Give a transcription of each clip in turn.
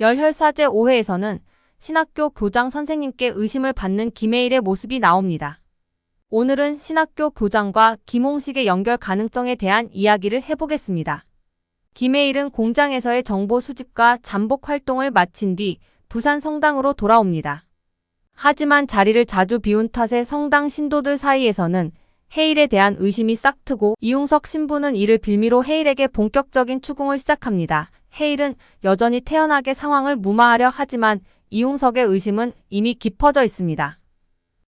열혈사제 5회에서는 신학교 교장 선생님께 의심을 받는 김혜일의 모습이 나옵니다. 오늘은 신학교 교장과 김홍식의 연결 가능성에 대한 이야기를 해보겠습니다. 김혜일은 공장에서의 정보 수집과 잠복 활동을 마친 뒤 부산 성당으로 돌아옵니다. 하지만 자리를 자주 비운 탓에 성당 신도들 사이에서는 혜일에 대한 의심이 싹트고 이웅석 신부는 이를 빌미로 혜일에게 본격적인 추궁을 시작합니다. 혜일은 여전히 태연하게 상황을 무마하려 하지만 이웅석의 의심은 이미 깊어져 있습니다.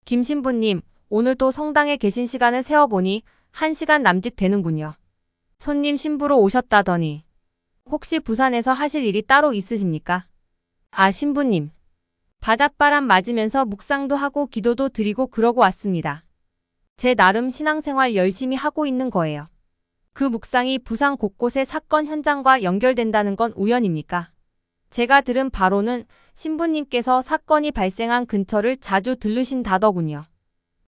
김 신부님, 오늘도 성당에 계신 시간을 세어보니 1시간 남짓 되는군요. 손님 신부로 오셨다더니 혹시 부산에서 하실 일이 따로 있으십니까? 아, 신부님. 바닷바람 맞으면서 묵상도 하고 기도도 드리고 그러고 왔습니다. 제 나름 신앙생활 열심히 하고 있는 거예요. 그 묵상이 부산 곳곳의 사건 현장과 연결된다는 건 우연입니까? 제가 들은 바로는 신부님께서 사건이 발생한 근처를 자주 들르신다더군요.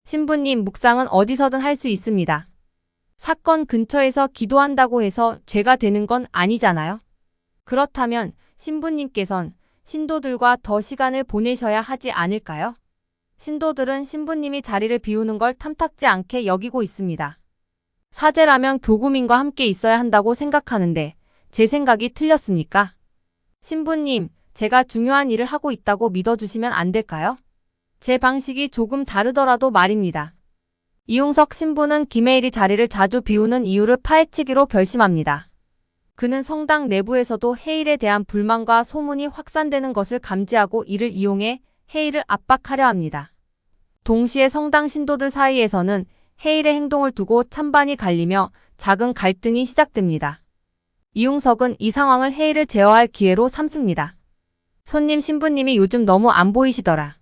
신부님, 묵상은 어디서든 할 수 있습니다. 사건 근처에서 기도한다고 해서 죄가 되는 건 아니잖아요. 그렇다면 신부님께선 신도들과 더 시간을 보내셔야 하지 않을까요? 신도들은 신부님이 자리를 비우는 걸 탐탁지 않게 여기고 있습니다. 사제라면 교구민과 함께 있어야 한다고 생각하는데 제 생각이 틀렸습니까? 신부님, 제가 중요한 일을 하고 있다고 믿어주시면 안 될까요? 제 방식이 조금 다르더라도 말입니다. 이웅석 신부는 김혜일이 자리를 자주 비우는 이유를 파헤치기로 결심합니다. 그는 성당 내부에서도 혜일에 대한 불만과 소문이 확산되는 것을 감지하고 이를 이용해 혜일을 압박하려 합니다. 동시에 성당 신도들 사이에서는 혜일의 행동을 두고 찬반이 갈리며 작은 갈등이 시작됩니다. 이웅석은 이 상황을 혜일을 제어할 기회로 삼습니다. 손님 신부님이 요즘 너무 안 보이시더라.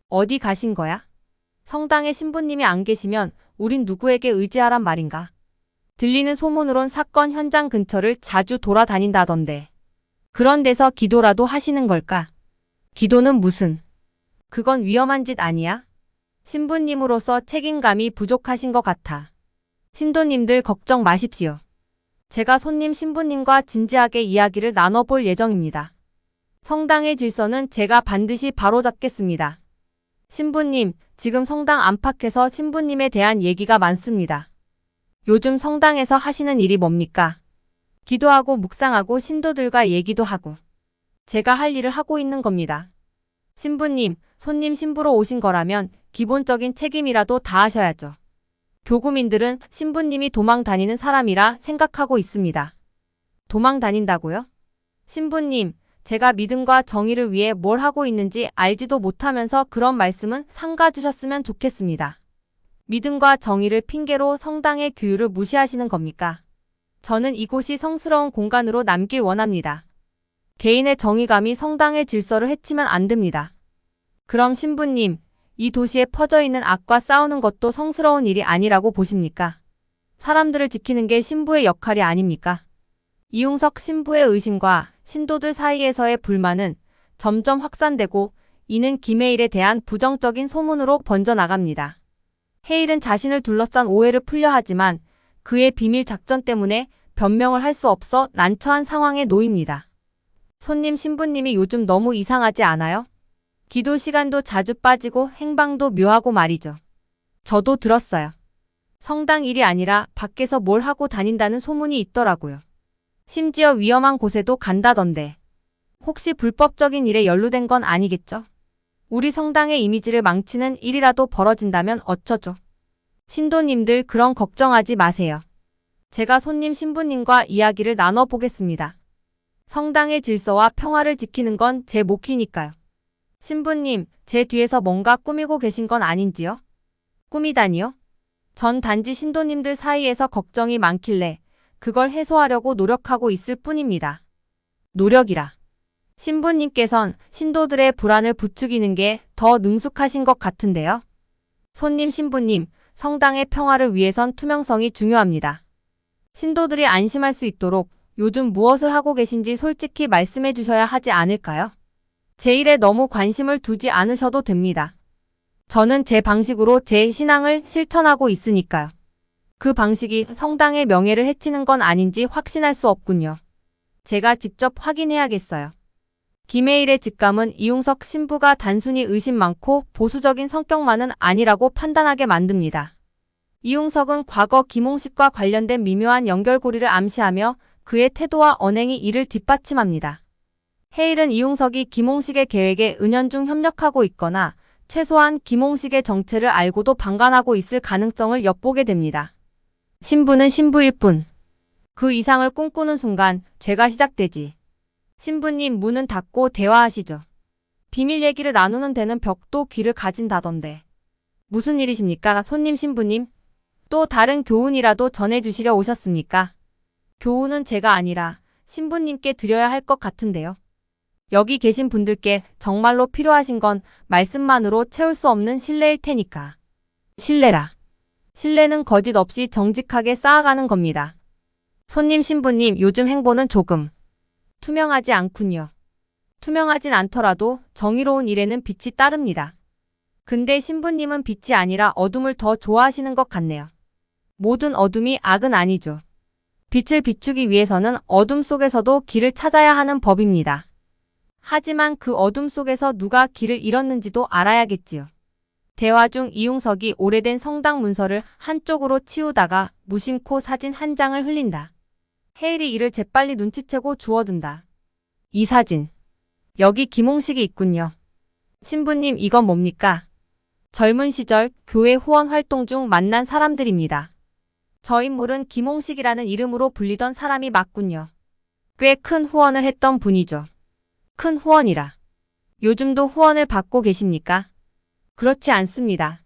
어디 가신 거야? 성당에 신부님이 안 계시면 우린 누구에게 의지하란 말인가? 들리는 소문으론 사건 현장 근처를 자주 돌아다닌다던데. 그런 데서 기도라도 하시는 걸까? 기도는 무슨? 그건 위험한 짓 아니야? 신부님으로서 책임감이 부족하신 것 같아. 신도님들 걱정 마십시오. 제가 손님 신부님과 진지하게 이야기를 나눠볼 예정입니다. 성당의 질서는 제가 반드시 바로잡겠습니다. 신부님, 지금 성당 안팎에서 신부님에 대한 얘기가 많습니다. 요즘 성당에서 하시는 일이 뭡니까? 기도하고 묵상하고 신도들과 얘기도 하고. 제가 할 일을 하고 있는 겁니다. 신부님, 손님 신부로 오신 거라면 기본적인 책임이라도 다하셔야죠. 교구민들은 신부님이 도망 다니는 사람이라 생각하고 있습니다. 도망 다닌다고요? 신부님, 제가 믿음과 정의를 위해 뭘 하고 있는지 알지도 못하면서 그런 말씀은 삼가주셨으면 좋겠습니다. 믿음과 정의를 핑계로 성당의 규율을 무시하시는 겁니까? 저는 이곳이 성스러운 공간으로 남길 원합니다. 개인의 정의감이 성당의 질서를 해치면 안 됩니다. 그럼 신부님, 이 도시에 퍼져 있는 악과 싸우는 것도 성스러운 일이 아니라고 보십니까? 사람들을 지키는 게 신부의 역할이 아닙니까? 이웅석 신부의 의심과 신도들 사이에서의 불만은 점점 확산되고 이는 김혜일에 대한 부정적인 소문으로 번져나갑니다. 혜일은 자신을 둘러싼 오해를 풀려 하지만 그의 비밀 작전 때문에 변명을 할 수 없어 난처한 상황에 놓입니다. 손님 신부님이 요즘 너무 이상하지 않아요? 기도 시간도 자주 빠지고 행방도 묘하고 말이죠. 저도 들었어요. 성당 일이 아니라 밖에서 뭘 하고 다닌다는 소문이 있더라고요. 심지어 위험한 곳에도 간다던데. 혹시 불법적인 일에 연루된 건 아니겠죠? 우리 성당의 이미지를 망치는 일이라도 벌어진다면 어쩌죠? 신도님들 그런 걱정하지 마세요. 제가 손님 신부님과 이야기를 나눠보겠습니다. 성당의 질서와 평화를 지키는 건 제 몫이니까요. 신부님, 제 뒤에서 뭔가 꾸미고 계신 건 아닌지요? 꾸미다니요? 전 단지 신도님들 사이에서 걱정이 많길래 그걸 해소하려고 노력하고 있을 뿐입니다. 노력이라. 신부님께선 신도들의 불안을 부추기는 게 더 능숙하신 것 같은데요. 손님 신부님, 성당의 평화를 위해선 투명성이 중요합니다. 신도들이 안심할 수 있도록 요즘 무엇을 하고 계신지 솔직히 말씀해 주셔야 하지 않을까요? 제 일에 너무 관심을 두지 않으셔도 됩니다. 저는 제 방식으로 제 신앙을 실천하고 있으니까요. 그 방식이 성당의 명예를 해치는 건 아닌지 확신할 수 없군요. 제가 직접 확인해야겠어요. 김해일의 직감은 이용석 신부가 단순히 의심 많고 보수적인 성격만은 아니라고 판단하게 만듭니다. 이용석은 과거 김홍식과 관련된 미묘한 연결고리를 암시하며 그의 태도와 언행이 이를 뒷받침합니다. 해일은 이용석이 김홍식의 계획에 은연중 협력하고 있거나 최소한 김홍식의 정체를 알고도 방관하고 있을 가능성을 엿보게 됩니다. 신부는 신부일 뿐. 그 이상을 꿈꾸는 순간 죄가 시작되지. 신부님 문은 닫고 대화하시죠. 비밀 얘기를 나누는 데는 벽도 귀를 가진다던데. 무슨 일이십니까, 손님 신부님? 또 다른 교훈이라도 전해주시려 오셨습니까? 교훈은 제가 아니라 신부님께 드려야 할 것 같은데요. 여기 계신 분들께 정말로 필요하신 건 말씀만으로 채울 수 없는 신뢰일 테니까. 신뢰라. 신뢰는 거짓 없이 정직하게 쌓아가는 겁니다. 손님 신부님 요즘 행보는 조금 투명하지 않군요. 투명하진 않더라도 정의로운 일에는 빛이 따릅니다. 근데 신부님은 빛이 아니라 어둠을 더 좋아하시는 것 같네요. 모든 어둠이 악은 아니죠. 빛을 비추기 위해서는 어둠 속에서도 길을 찾아야 하는 법입니다. 하지만 그 어둠 속에서 누가 길을 잃었는지도 알아야겠지요. 대화 중 이용석이 오래된 성당 문서를 한쪽으로 치우다가 무심코 사진 한 장을 흘린다. 해일이 이를 재빨리 눈치채고 주워든다. 이 사진. 여기 김홍식이 있군요. 신부님 이건 뭡니까? 젊은 시절 교회 후원 활동 중 만난 사람들입니다. 저 인물은 김홍식이라는 이름으로 불리던 사람이 맞군요. 꽤 큰 후원을 했던 분이죠. 큰 후원이라. 요즘도 후원을 받고 계십니까? 그렇지 않습니다.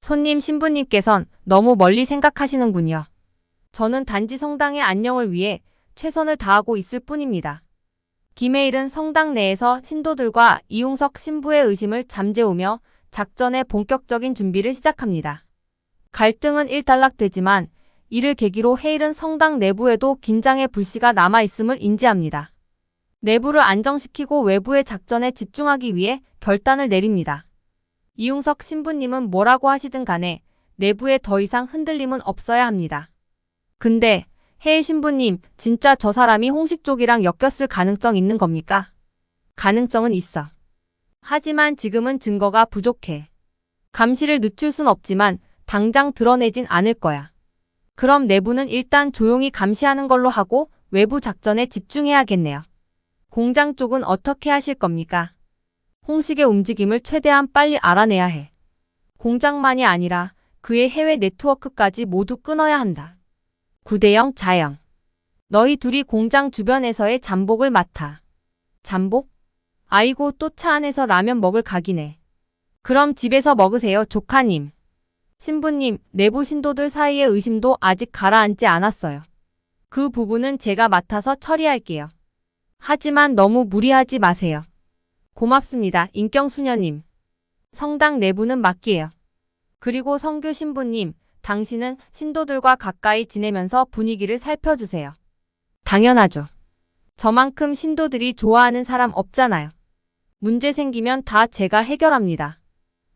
손님 신부님께선 너무 멀리 생각하시는군요. 저는 단지 성당의 안녕을 위해 최선을 다하고 있을 뿐입니다. 김해일은 성당 내에서 신도들과 이용석 신부의 의심을 잠재우며 작전의 본격적인 준비를 시작합니다. 갈등은 일단락되지만 이를 계기로 해일은 성당 내부에도 긴장의 불씨가 남아있음을 인지합니다. 내부를 안정시키고 외부의 작전에 집중하기 위해 결단을 내립니다. 이용석 신부님은 뭐라고 하시든 간에 내부에 더 이상 흔들림은 없어야 합니다. 근데 해일 신부님, 진짜 저 사람이 홍식 쪽이랑 엮였을 가능성 있는 겁니까? 가능성은 있어. 하지만 지금은 증거가 부족해. 감시를 늦출 순 없지만 당장 드러내진 않을 거야. 그럼 내부는 일단 조용히 감시하는 걸로 하고 외부 작전에 집중해야겠네요. 공장 쪽은 어떻게 하실 겁니까? 홍식의 움직임을 최대한 빨리 알아내야 해. 공장만이 아니라 그의 해외 네트워크까지 모두 끊어야 한다. 구대영, 자영. 너희 둘이 공장 주변에서의 잠복을 맡아. 잠복? 아이고 또 차 안에서 라면 먹을 각이네. 그럼 집에서 먹으세요, 조카님. 신부님, 내부 신도들 사이의 의심도 아직 가라앉지 않았어요. 그 부분은 제가 맡아서 처리할게요. 하지만 너무 무리하지 마세요. 고맙습니다, 인경수녀님. 성당 내부는 맡기에요. 그리고 성규 신부님, 당신은 신도들과 가까이 지내면서 분위기를 살펴주세요. 당연하죠. 저만큼 신도들이 좋아하는 사람 없잖아요. 문제 생기면 다 제가 해결합니다.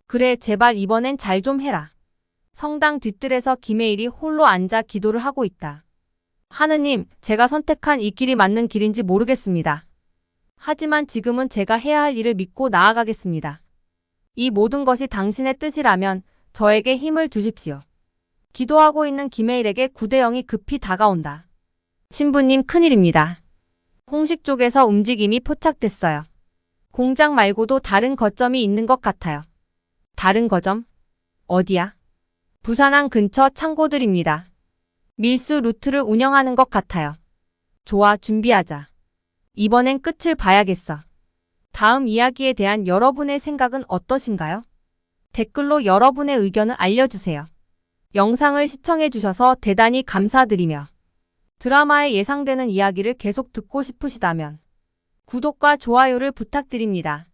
그래, 제발 이번엔 잘 좀 해라. 성당 뒤뜰에서 김해일이 홀로 앉아 기도를 하고 있다. 하느님, 제가 선택한 이 길이 맞는 길인지 모르겠습니다. 하지만 지금은 제가 해야 할 일을 믿고 나아가겠습니다. 이 모든 것이 당신의 뜻이라면 저에게 힘을 주십시오. 기도하고 있는 김해일에게 구대영이 급히 다가온다. 신부님, 큰일입니다. 홍식 쪽에서 움직임이 포착됐어요. 공장 말고도 다른 거점이 있는 것 같아요. 다른 거점? 어디야? 부산항 근처 창고들입니다. 밀수 루트를 운영하는 것 같아요. 좋아, 준비하자. 이번엔 끝을 봐야겠어. 다음 이야기에 대한 여러분의 생각은 어떠신가요? 댓글로 여러분의 의견을 알려주세요. 영상을 시청해주셔서 대단히 감사드리며 드라마에 예상되는 이야기를 계속 듣고 싶으시다면 구독과 좋아요를 부탁드립니다.